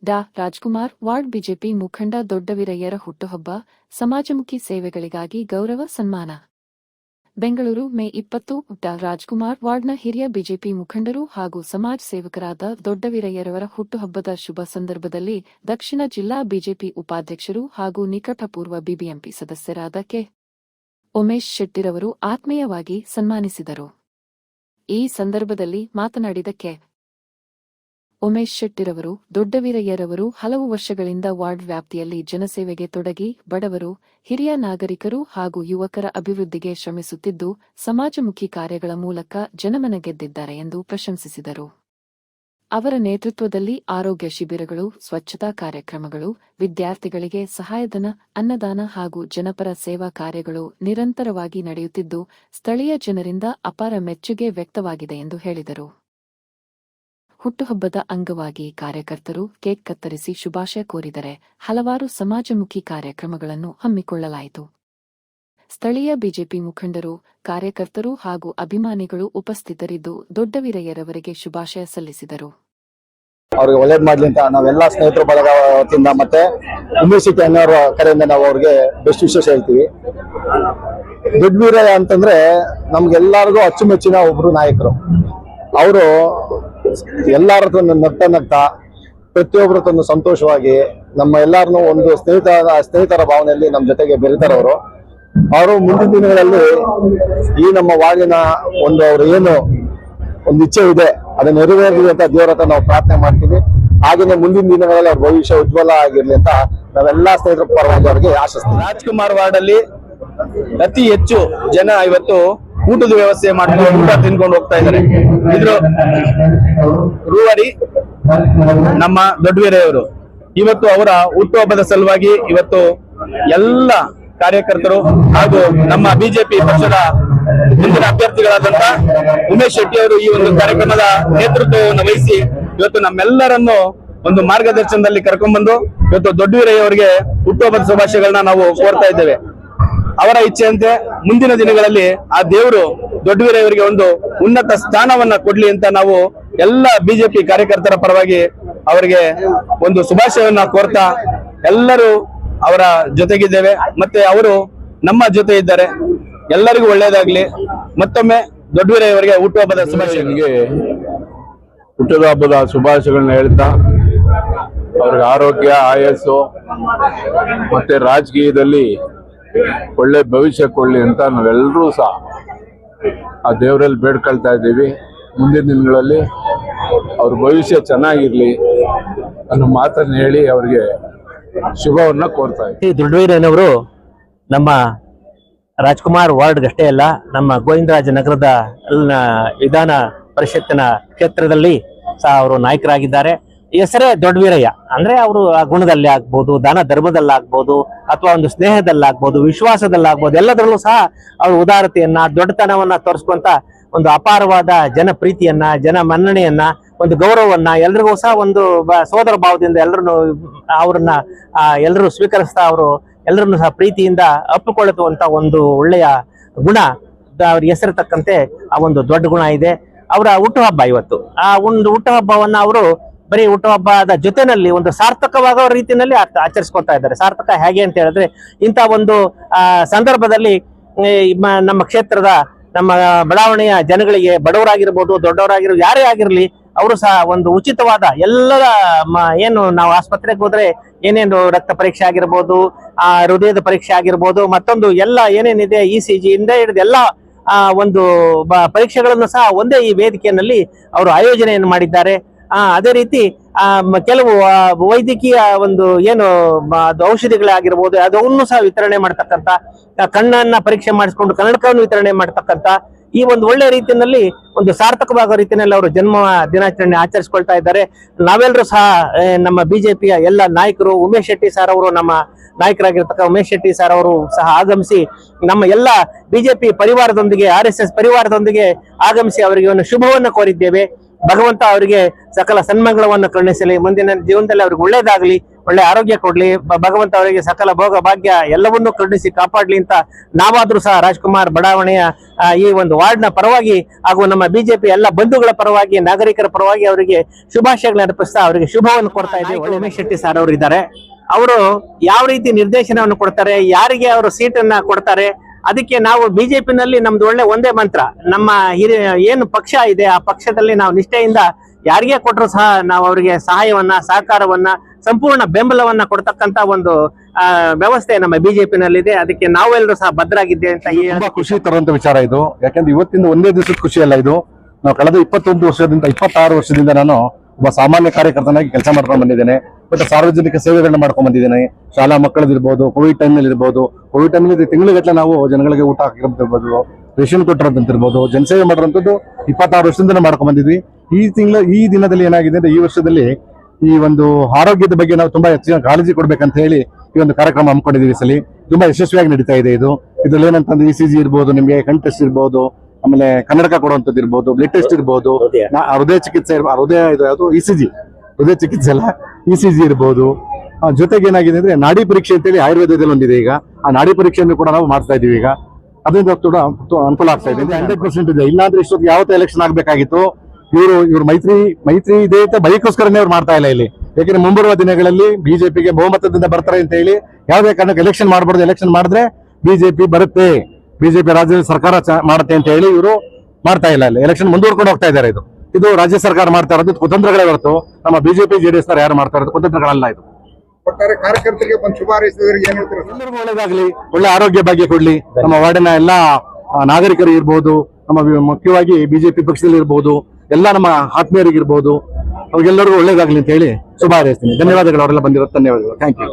ಡಾ Rajkumar ward BJP ಮುಖಂಡ ದೊಡ್ಡವೀರಯ್ಯರ ಹುಟ್ಟುಹಬ್ಬ, ಸಮಾಜಮುಖಿ ಸೇವೆಗಳಿಗಾಗಿ ಗೌರವ ಸನ್ಮಾನ. ಬೆಂಗಳೂರು ಮೇ 20. ಡಾ ರಾಜ್ಕುಮಾರ್ ವಾರ್ಡ್ನ ಹಿರಿಯ ಬಿಜೆಪಿ ಮುಖಂಡರು ಹಾಗೂ ಸಮಾಜ ಸೇವಕರಾದ ದೊಡ್ಡವೀರಯ್ಯರವರ ಹುಟ್ಟುಹಬ್ಬದ ಶುಭ ಸಂದರ್ಭದಲ್ಲಿ ದಕ್ಷಿಣ ಜಿಲ್ಲಾ ಬಿಜೆಪಿ ಉಪಾಧ್ಯಕ್ಷರು ಹಾಗೂ ನಿಕಟಪೂರ್ವ ಬಿಬಿಎಂಪಿ ಸದಸ್ಯರಾದ ಕೆ. ಉಮೇಶ್ ಶೆಟ್ಟಿರವರು ಆತ್ಮೀಯವಾಗಿ ಸನ್ಮಾನಿಸಿದರು. ಈ ಸಂದರ್ಭದಲ್ಲಿ ಮಾತನಾಡಿದ ಕೆ. ಉಮೇಶ್ ಶೆಟ್ಟಿರವರು, ದೊಡ್ಡವೀರಯ್ಯರವರು ಹಲವು ವರ್ಷಗಳಿಂದ ವಾರ್ಡ್ ವ್ಯಾಪ್ತಿಯಲ್ಲಿ ಜನಸೇವೆಗೆ ತೊಡಗಿ ಬಡವರು, ಹಿರಿಯ ನಾಗರಿಕರು ಹಾಗೂ ಯುವಕರ ಅಭಿವೃದ್ಧಿಗೆ ಶ್ರಮಿಸುತ್ತಿದ್ದು ಸಮಾಜಮುಖಿ ಕಾರ್ಯಗಳ ಮೂಲಕ ಜನಮನ ಗೆದ್ದಿದ್ದಾರೆ ಎಂದು ಪ್ರಶಂಸಿಸಿದರು. ಅವರ ನೇತೃತ್ವದಲ್ಲಿ ಆರೋಗ್ಯ ಶಿಬಿರಗಳು, ಸ್ವಚ್ಛತಾ ಕಾರ್ಯಕ್ರಮಗಳು, ವಿದ್ಯಾರ್ಥಿಗಳಿಗೆ ಸಹಾಯಧನ, ಅನ್ನದಾನ ಹಾಗೂ ಜನಪರ ಸೇವಾ ಕಾರ್ಯಗಳು ನಿರಂತರವಾಗಿ ನಡೆಯುತ್ತಿದ್ದು ಸ್ಥಳೀಯ ಜನರಿಂದ ಅಪಾರ ಮೆಚ್ಚುಗೆ ವ್ಯಕ್ತವಾಗಿದೆ ಎಂದು ಹೇಳಿದರು. ಹುಟ್ಟುಹಬ್ಬದ ಅಂಗವಾಗಿ ಕಾರ್ಯಕರ್ತರು ಕೇಕ್ ಕತ್ತರಿಸಿ ಶುಭಾಶಯ ಕೋರಿದರೆ ಹಲವಾರು ಸಮಾಜಮುಖಿ ಕಾರ್ಯಕ್ರಮಗಳನ್ನು ಹಮ್ಮಿಕೊಳ್ಳಲಾಯಿತು. ಸ್ಥಳೀಯ ಬಿಜೆಪಿ ಮುಖಂಡರು, ಕಾರ್ಯಕರ್ತರು ಹಾಗೂ ಅಭಿಮಾನಿಗಳು ಉಪಸ್ಥಿತರಿದ್ದು ದೊಡ್ಡವೀರಯ್ಯರವರಿಗೆ ಶುಭಾಶಯ ಸಲ್ಲಿಸಿದರು. ಅವ್ರಿಗೆ ಒಳ್ಳೇದ್ ಮಾಡ್ಲಿ ಅಂತ ನಾವೆಲ್ಲ ಸ್ನೇಹಿತರ ಬಳಗ ವತಿಯಿಂದ ಮತ್ತೆ ಉಮೇಶ್ ಶೆಟ್ಟಿ ಅನ್ನೋರ ಕಡೆಯಿಂದ ನಾವು ಅವ್ರಿಗೆ ಬೆಸ್ಟ್ ವಿಶೇಷ ಹೇಳ್ತೀವಿ. ದೊಡ್ಡವೀರಯ್ಯ ಅಂತಂದ್ರೆ ನಮ್ಗೆಲ್ಲರಿಗೂ ಅಚ್ಚುಮೆಚ್ಚಿನ ಒಬ್ರು ನಾಯಕರು. ಅವರು ಎಲ್ಲರ ಹತ್ರ ನಗ್ತಾ ಪ್ರತಿಯೊಬ್ಬರ ಹತ್ರ ಸಂತೋಷವಾಗಿ ನಮ್ಮ ಎಲ್ಲಾರನ್ನೂ ಒಂದು ಸ್ನೇಹಿತರ ಭಾವನೆಯಲ್ಲಿ ನಮ್ಮ ಜೊತೆಗೆ ಬೆರೀತಾರವರು. ಅವರು ಮುಂದಿನ ದಿನಗಳಲ್ಲಿ ಈ ನಮ್ಮ ವಾರ್ಡಿನ ಅವ್ರ ಏನು ಒಂದು ಇಚ್ಛೆ ಇದೆ ಅದನ್ನ ನೆರವೇರಲಿ ಅಂತ ದೇವರ ಹತ್ರ ನಾವು ಪ್ರಾರ್ಥನೆ ಮಾಡ್ತೀವಿ. ಹಾಗೇನೆ ಮುಂದಿನ ದಿನಗಳಲ್ಲಿ ಅವ್ರ ಭವಿಷ್ಯ ಉಜ್ವಲ ಆಗಿರ್ಲಿ ಅಂತ ನಾವೆಲ್ಲಾ ಸ್ನೇಹಿತರ ಪರವಾಗಿ ಅವರಿಗೆ ಆಶಿಸ್ತೀವಿ. ರಾಜ್ಕುಮಾರ್ ವಾರ್ಡ್ ಅಲ್ಲಿ ಅತಿ ಹೆಚ್ಚು ಜನ ಇವತ್ತು ಊಟದ ವ್ಯವಸ್ಥೆ ಮಾಡ್ಕೊಂಡು ಊಟ ತಿನ್ಕೊಂಡು ಹೋಗ್ತಾ ಇದ್ದಾರೆ. ಇದ್ರ ರೂವಾರಿ ನಮ್ಮ ದೊಡ್ಡವೀರಯ್ಯವರು ಇವತ್ತು ಅವರ ಹುಟ್ಟುಹಬ್ಬದ ಸಲುವಾಗಿ ಇವತ್ತು ಎಲ್ಲ ಕಾರ್ಯಕರ್ತರು ಹಾಗೂ ನಮ್ಮ ಬಿಜೆಪಿ ಪಕ್ಷದ ಮುಂದಿನ ಅಭ್ಯರ್ಥಿಗಳಾದಂತ ಉಮೇಶ್ ಶೆಟ್ಟಿ ಅವರು ಈ ಒಂದು ಕಾರ್ಯಕ್ರಮದ ನೇತೃತ್ವವನ್ನು ವಹಿಸಿ ಇವತ್ತು ನಮ್ಮೆಲ್ಲರನ್ನು ಒಂದು ಮಾರ್ಗದರ್ಶನದಲ್ಲಿ ಕರ್ಕೊಂಡ್ಬಂದು ಇವತ್ತು ದೊಡ್ಡವೀರಯ್ಯ ಅವರಿಗೆ ಹುಟ್ಟುಹಬ್ಬದ ಶುಭಾಶಯಗಳನ್ನ ನಾವು ಕೋರ್ತಾ ಇದ್ದೇವೆ. ಅವರ ಇಚ್ಛೆಯಂತೆ ಮುಂದಿನ ದಿನಗಳಲ್ಲಿ ಆ ದೇವರು ದೊಡ್ಡವೀರಯ್ಯವರಿಗೆ ಒಂದು ಉನ್ನತ ಸ್ಥಾನವನ್ನ ಕೊಡ್ಲಿ ಅಂತ ನಾವು ಎಲ್ಲ ಬಿಜೆಪಿ ಕಾರ್ಯಕರ್ತರ ಪರವಾಗಿ ಅವರಿಗೆ ಒಂದು ಶುಭಾಶಯವನ್ನ ಕೋರ್ತಾ ಎಲ್ಲರೂ ಅವರ ಜೊತೆಗಿದ್ದೇವೆ ಮತ್ತೆ ಅವರು ನಮ್ಮ ಜೊತೆ ಇದ್ದಾರೆ. ಎಲ್ಲರಿಗೂ ಒಳ್ಳೇದಾಗ್ಲಿ. ಮತ್ತೊಮ್ಮೆ ದೊಡ್ಡವೀರಯ್ಯವರಿಗೆ ಹುಟ್ಟುಹಬ್ಬದ ಶುಭಾಶಯಗಳಿಗೆ ಹುಟ್ಟುಹಬ್ಬದ ಶುಭಾಶಯಗಳನ್ನ ಹೇಳ್ತಾ ಅವ್ರಿಗೆ ಆರೋಗ್ಯ, ಆಯಸ್ಸು ಮತ್ತೆ ರಾಜಕೀಯದಲ್ಲಿ ಒಳ್ಳೆ ಭವಿಷ್ಯ ಕೊಡ್ಲಿ ಅಂತ ನಾವೆಲ್ಲರೂ ಸಹ ಆ ದೇವರಲ್ಲಿ ಬೇಡ್ಕೊಳ್ತಾ ಇದ್ದೀವಿ. ಮುಂದಿನ ದಿನಗಳಲ್ಲಿ ಅವ್ರ ಭವಿಷ್ಯ ಚೆನ್ನಾಗಿರ್ಲಿ ಅನ್ನೋ ಮಾತನ್ನ ಹೇಳಿ ಅವರಿಗೆ ಶುಭವನ್ನ ಕೋರ್ತಾ ಇದ್ದೀವಿ. ದೊಡ್ಡವೀರಯ್ಯನವರು ನಮ್ಮ ರಾಜ್ಕುಮಾರ್ ವಾರ್ಡ್ಗಷ್ಟೇ ಅಲ್ಲ, ನಮ್ಮ ಗೋವಿಂದರಾಜ ನಗರದ ವಿಧಾನ ಪರಿಷತ್ತಿನ ಕ್ಷೇತ್ರದಲ್ಲಿ ಸಹ ಅವರು ನಾಯಕರಾಗಿದ್ದಾರೆ. ಹೆಸರೇ ದೊಡ್ಡವೀರಯ್ಯ ಅಂದ್ರೆ ಅವರು ಆ ಗುಣದಲ್ಲಿ ಆಗ್ಬೋದು, ದಾನ ಧರ್ಮದಲ್ಲಾಗ್ಬೋದು, ಅಥವಾ ಒಂದು ಸ್ನೇಹದಲ್ಲಾಗ್ಬೋದು, ವಿಶ್ವಾಸದಲ್ಲಾಗ್ಬೋದು, ಎಲ್ಲದರಲ್ಲೂ ಸಹ ಅವರು ಉದಾರತೆಯನ್ನ, ದೊಡ್ಡತನವನ್ನ ತೋರಿಸುವಂತ ಒಂದು ಅಪಾರವಾದ ಜನ ಪ್ರೀತಿಯನ್ನ, ಜನ ಮನ್ನಣೆಯನ್ನ, ಒಂದು ಗೌರವವನ್ನ, ಎಲ್ರಿಗೂ ಸಹ ಒಂದು ಸೋದರ ಭಾವದಿಂದ ಅವ್ರನ್ನ ಎಲ್ಲರೂ ಸ್ವೀಕರಿಸ್ತಾ ಅವರು ಎಲ್ಲರನ್ನು ಸಹ ಪ್ರೀತಿಯಿಂದ ಅಪ್ಪಿಕೊಳ್ಳುವಂತ ಒಂದು ಒಳ್ಳೆಯ ಗುಣ ಅವ್ರ ಹೆಸರು ತಕ್ಕಂತೆ ಆ ಒಂದು ದೊಡ್ಡ ಗುಣ ಇದೆ. ಅವರ ಹುಟ್ಟುಹಬ್ಬ ಇವತ್ತು. ಆ ಒಂದು ಹುಟ್ಟುಹಬ್ಬವನ್ನ ಅವರು ಬರೀ ಹುಟ್ಟುಹಬ್ಬದ ಜೊತೆನಲ್ಲಿ ಒಂದು ಸಾರ್ಥಕವಾಗೋ ರೀತಿಯಲ್ಲಿ ಆಚರಿಸ್ಕೊಳ್ತಾ ಇದ್ದಾರೆ. ಸಾರ್ಥಕ ಹೇಗೆ ಅಂತ ಹೇಳಿದ್ರೆ, ಇಂಥ ಒಂದು ಸಂದರ್ಭದಲ್ಲಿ ನಮ್ಮ ಕ್ಷೇತ್ರದ ನಮ್ಮ ಬಡಾವಣೆಯ ಜನಗಳಿಗೆ, ಬಡವರಾಗಿರ್ಬೋದು, ದೊಡ್ಡವರಾಗಿರ್ಬೋದು, ಯಾರೇ ಆಗಿರ್ಲಿ, ಅವರು ಸಹ ಒಂದು ಉಚಿತವಾದ ಎಲ್ಲರ ಏನು ನಾವು ಆಸ್ಪತ್ರೆಗೆ ಹೋದ್ರೆ ಏನೇನು ರಕ್ತ ಪರೀಕ್ಷೆ ಆಗಿರ್ಬೋದು, ಹೃದಯದ ಪರೀಕ್ಷೆ ಆಗಿರ್ಬೋದು, ಮತ್ತೊಂದು ಎಲ್ಲ ಏನೇನಿದೆ ECG ಇಂದ ಹಿಡಿದು ಎಲ್ಲ ಒಂದು ಪರೀಕ್ಷೆಗಳನ್ನು ಸಹ ಒಂದೇ ಈ ವೇದಿಕೆಯಲ್ಲಿ ಅವರು ಆಯೋಜನೆಯನ್ನು ಮಾಡಿದ್ದಾರೆ. ಅದೇ ರೀತಿ ಕೆಲವು ವೈದ್ಯಕೀಯ ಒಂದು ಏನು ಔಷಧಿಗಳಾಗಿರ್ಬೋದು ಅದನ್ನು ಸಹ ವಿತರಣೆ ಮಾಡ್ತಕ್ಕಂಥ, ಕಣ್ಣನ್ನ ಪರೀಕ್ಷೆ ಮಾಡಿಸ್ಕೊಂಡು ಕನ್ನಡಕವನ್ನು ವಿತರಣೆ ಮಾಡ್ತಕ್ಕಂಥ ಈ ಒಂದು ಒಳ್ಳೆ ರೀತಿಯಲ್ಲಿ ಒಂದು ಸಾರ್ಥಕವಾಗೋ ರೀತಿಯಲ್ಲಿ ಅವರು ಜನ್ಮ ದಿನಾಚರಣೆ ಆಚರಿಸ್ಕೊಳ್ತಾ ಇದ್ದಾರೆ. ನಾವೆಲ್ಲರೂ ಸಹ ನಮ್ಮ ಬಿಜೆಪಿಯ ಎಲ್ಲ ನಾಯಕರು, ಉಮೇಶ್ ಶೆಟ್ಟಿ ಸರ್ ಅವರು, ನಮ್ಮ ನಾಯಕರಾಗಿರ್ತಕ್ಕ ಉಮೇಶ್ ಶೆಟ್ಟಿ ಸರ್ ಅವರು ಸಹ ಆಗಮಿಸಿ ನಮ್ಮ ಎಲ್ಲ ಬಿಜೆಪಿ ಪರಿವಾರದೊಂದಿಗೆ, RSS ಪರಿವಾರದೊಂದಿಗೆ ಆಗಮಿಸಿ ಅವರಿಗೆ ಒಂದು ಶುಭವನ್ನು ಕೋರಿದ್ದೇವೆ. ಭಗವಂತ ಅವರಿಗೆ ಸಕಲ ಸನ್ಮಂಗಳವನ್ನು ಕರುಣಿಸಲಿ, ಮುಂದಿನ ಜೀವನದಲ್ಲಿ ಅವ್ರಿಗೆ ಒಳ್ಳೇದಾಗ್ಲಿ, ಒಳ್ಳೆ ಆರೋಗ್ಯ ಕೊಡ್ಲಿ, ಭಗವಂತ ಅವರಿಗೆ ಸಕಲ ಭೋಗ ಭಾಗ್ಯ ಎಲ್ಲವನ್ನೂ ಕರುಣಿಸಿ ಕಾಪಾಡ್ಲಿ ಅಂತ ನಾವಾದ್ರೂ ಸಹ ರಾಜ್ಕುಮಾರ್ ಬಡಾವಣೆಯ ಈ ಒಂದು ವಾರ್ಡ್ನ ಪರವಾಗಿ ಹಾಗೂ ನಮ್ಮ ಬಿಜೆಪಿ ಎಲ್ಲ ಬಂಧುಗಳ ಪರವಾಗಿ, ನಾಗರಿಕರ ಪರವಾಗಿ ಅವರಿಗೆ ಶುಭಾಶಯಗಳನ್ನ ಅರ್ಪಿಸ್ತಾ ಅವರಿಗೆ ಶುಭವನ್ನು ಕೊಡ್ತಾ ಇದ್ದೀವಿ. ಉಮೇಶ್ ಶೆಟ್ಟಿ ಸರ್ ಅವರು ಇದ್ದಾರೆ. ಅವರು ಯಾವ ರೀತಿ ನಿರ್ದೇಶನವನ್ನು ಕೊಡ್ತಾರೆ, ಯಾರಿಗೆ ಅವರು ಸೀಟನ್ನ ಕೊಡ್ತಾರೆ, ಅದಕ್ಕೆ ನಾವು ಬಿಜೆಪಿನಲ್ಲಿ ನಮ್ದು ಒಳ್ಳೆ ಒಂದೇ ಮಂತ್ರ, ನಮ್ಮ ಏನು ಪಕ್ಷ ಇದೆ ಆ ಪಕ್ಷದಲ್ಲಿ ನಾವು ನಿಷ್ಠೆಯಿಂದ ಯಾರಿಗೇ ಕೊಟ್ಟರು ಸಹ ನಾವು ಅವರಿಗೆ ಸಹಾಯವನ್ನ, ಸಹಕಾರವನ್ನ, ಸಂಪೂರ್ಣ ಬೆಂಬಲವನ್ನ ಕೊಡ್ತಕ್ಕಂತ ಒಂದು ವ್ಯವಸ್ಥೆ ನಮ್ಮ ಬಿಜೆಪಿನಲ್ಲಿದೆ. ಅದಕ್ಕೆ ನಾವೆಲ್ಲರೂ ಸಹ ಭದ್ರಾಗಿದ್ದೇವೆ ಅಂತ ತುಂಬಾ ಖುಷಿ ತರುವಂತ ವಿಚಾರ ಇದು. ಯಾಕಂದ್ರೆ ಇವತ್ತಿಂದ ಒಂದೇ ದಿವಸದ ಖುಷಿ ಅಲ್ಲ ಇದು. ನಾವು ಕಳೆದ 26 ವರ್ಷದಿಂದ ನಾನು ಒಬ್ಬ ಸಾಮಾನ್ಯ ಕಾರ್ಯಕರ್ತನಾಗಿ ಕೆಲಸ ಮಾಡ್ಕೊಂಡು ಬಂದಿದ್ದೇನೆ. ಮತ್ತೆ ಸಾರ್ವಜನಿಕ ಸೇವೆಗಳನ್ನ ಮಾಡ್ಕೊಂಡ್ ಬಂದಿದ್ದೇನೆ. ಶಾಲಾ ಮಕ್ಕಳದಿರ್ಬೋದು, ಕೋವಿಡ್ ಟೈಮ್ನಲ್ಲಿ ಇರ್ಬೋದು, ಕೋವಿಡ್ ಟೈಮ್ನಲ್ಲಿ ತಿಂಗಳಿಗಟ್ಟಲೆ ನಾವು ಜನಗಳಿಗೆ ಊಟ ಹಾಕಿರ್ಬೋದು, ರೇಷನ್ ಕೊಟ್ಟಿರೋದಂತಿರ್ಬೋದು, ಜನಸೇವೆ ಮಾಡಿರೋಂಥದ್ದು 26 ವರ್ಷದಿಂದ ಮಾಡ್ಕೊಂಡ್ ಬಂದಿದ್ವಿ. ಈ ದಿನದಲ್ಲಿ ಏನಾಗಿದೆ ಅಂದ್ರೆ, ಈ ವರ್ಷದಲ್ಲಿ ಈ ಒಂದು ಆರೋಗ್ಯದ ಬಗ್ಗೆ ನಾವು ತುಂಬಾ ಹೆಚ್ಚಿನ ಕಾಳಜಿ ಕೊಡ್ಬೇಕಂತ ಹೇಳಿ ಈ ಒಂದು ಕಾರ್ಯಕ್ರಮ ಹಮ್ಮಿಕೊಂಡಿದೀವಿ. ಈ ಸಲ ತುಂಬಾ ಯಶಸ್ವಿಯಾಗಿ ನಡೀತಾ ಇದೆ ಇದು. ಇದ್ರಲ್ಲಿ ಏನಂತಂದ್ರೆ ECG ಇರ್ಬೋದು, ನಿಮ್ಗೆ ಕಣ್ ಟೆಸ್ಟ್ ಇರ್ಬೋದು, ಆಮೇಲೆ ಕನ್ನಡಕ ಕೊಡುವಂತದ್ದು ಇರ್ಬೋದು, ಬ್ಲಡ್ ಟೆಸ್ಟ್ ಇರ್ಬೋದು, ಹೃದಯ ಚಿಕಿತ್ಸೆ ECG, ಹೃದಯ ಚಿಕಿತ್ಸೆ ಅಲ್ಲ, ECG ಇರ್ಬೋದು. ಜೊತೆಗೆ ಏನಾಗಿದೆ ಅಂದ್ರೆ ನಾಡಿ ಪರೀಕ್ಷೆ ಅಂತೇಳಿ ಆಯುರ್ವೇದದಲ್ಲಿ ಒಂದಿದೆ. ಈಗ ಆ ನಾಡಿ ಪರೀಕ್ಷೆಯನ್ನು ಕೂಡ ನಾವು ಮಾಡ್ತಾ ಇದೀವಿ. ಈಗ ಅದರಿಂದ ಕೂಡ ಅನುಕೂಲ ಆಗ್ತಾ ಇದೆ. 100% ಇದೆ. ಇಲ್ಲಾಂದ್ರೆ ಇಷ್ಟೊತ್ತಿಗೆ ಯಾವತ್ತೂ ಎಲೆಕ್ಷನ್ ಆಗ್ಬೇಕಾಗಿತ್ತು. ಇವ್ರು ಮೈತ್ರಿ ಇದೆ ಅಂತ ಬೈಕೋಸ್ಕರನೇ ಅವ್ರು ಮಾಡ್ತಾ ಇಲ್ಲ ಇಲ್ಲಿ. ಯಾಕಂದ್ರೆ ಮುಂಬರುವ ದಿನಗಳಲ್ಲಿ ಬಿಜೆಪಿಗೆ ಬಹುಮತದಿಂದ ಬರ್ತಾರೆ ಅಂತ ಹೇಳಿ ಯಾವುದೇ ಕಾರಣಕ್ಕೆ ಎಲೆಕ್ಷನ್ ಮಾಡಬಾರ್ದು. ಎಲೆಕ್ಷನ್ ಮಾಡಿದ್ರೆ ಬಿಜೆಪಿ ಬರುತ್ತೆ, ಬಿಜೆಪಿ ರಾಜ್ಯದಲ್ಲಿ ಸರ್ಕಾರ ಮಾಡುತ್ತೆ ಅಂತ ಹೇಳಿ ಇವರು ಮಾಡ್ತಾ ಇಲ್ಲ. ಇಲ್ಲಿ ಎಲೆಕ್ಷನ್ ಮುಂದೂಡ್ಕೊಂಡು ಹೋಗ್ತಾ ಇದ್ದಾರೆ. ಇದು ರಾಜ್ಯ ಸರ್ಕಾರ ಮಾಡ್ತಾ ಇರೋದು ಕುತಂತ್ರಗಳೇ ಹೊರತು ನಮ್ಮ ಬಿಜೆಪಿ JDS ಯಾರು ಮಾಡ್ತಾ ಇರೋದು ಕುತಂತ್ರಗಳಲ್ಲ. ಇದು ಕಾರ್ಯಕರ್ತರಿಗೆ ಬಂದು ಶುಭ ಹಾರೈಸಿದವರಿಗೆ ಏನ್ ಹೇಳ್ತಾರೆ? ಎಲ್ಲರಿಗೂ ಒಳ್ಳೇದಾಗ್ಲಿ, ಒಳ್ಳೆ ಆರೋಗ್ಯ ಭಾಗ್ಯ ಕೊಡ್ಲಿ. ನಮ್ಮ ವಾರ್ಡಿನ ಎಲ್ಲಾ ನಾಗರಿಕರು ಇರ್ಬೋದು, ನಮ್ಮ ಮುಖ್ಯವಾಗಿ ಬಿಜೆಪಿ ಪಕ್ಷದಲ್ಲಿ ಇರ್ಬೋದು, ಎಲ್ಲ ನಮ್ಮ ಆತ್ಮೀಯರಿಗಿರ್ಬೋದು, ಅವ್ರಿಗೆಲ್ಲರಿಗೂ ಒಳ್ಳೇದಾಗ್ಲಿ ಅಂತ ಹೇಳಿ ಶುಭ ಹಾರೈಸ್ತೀನಿ. ಧನ್ಯವಾದಗಳು, ಅವರೆಲ್ಲ ಬಂದಿರೋ ಧನ್ಯವಾದಗಳು. Thank you.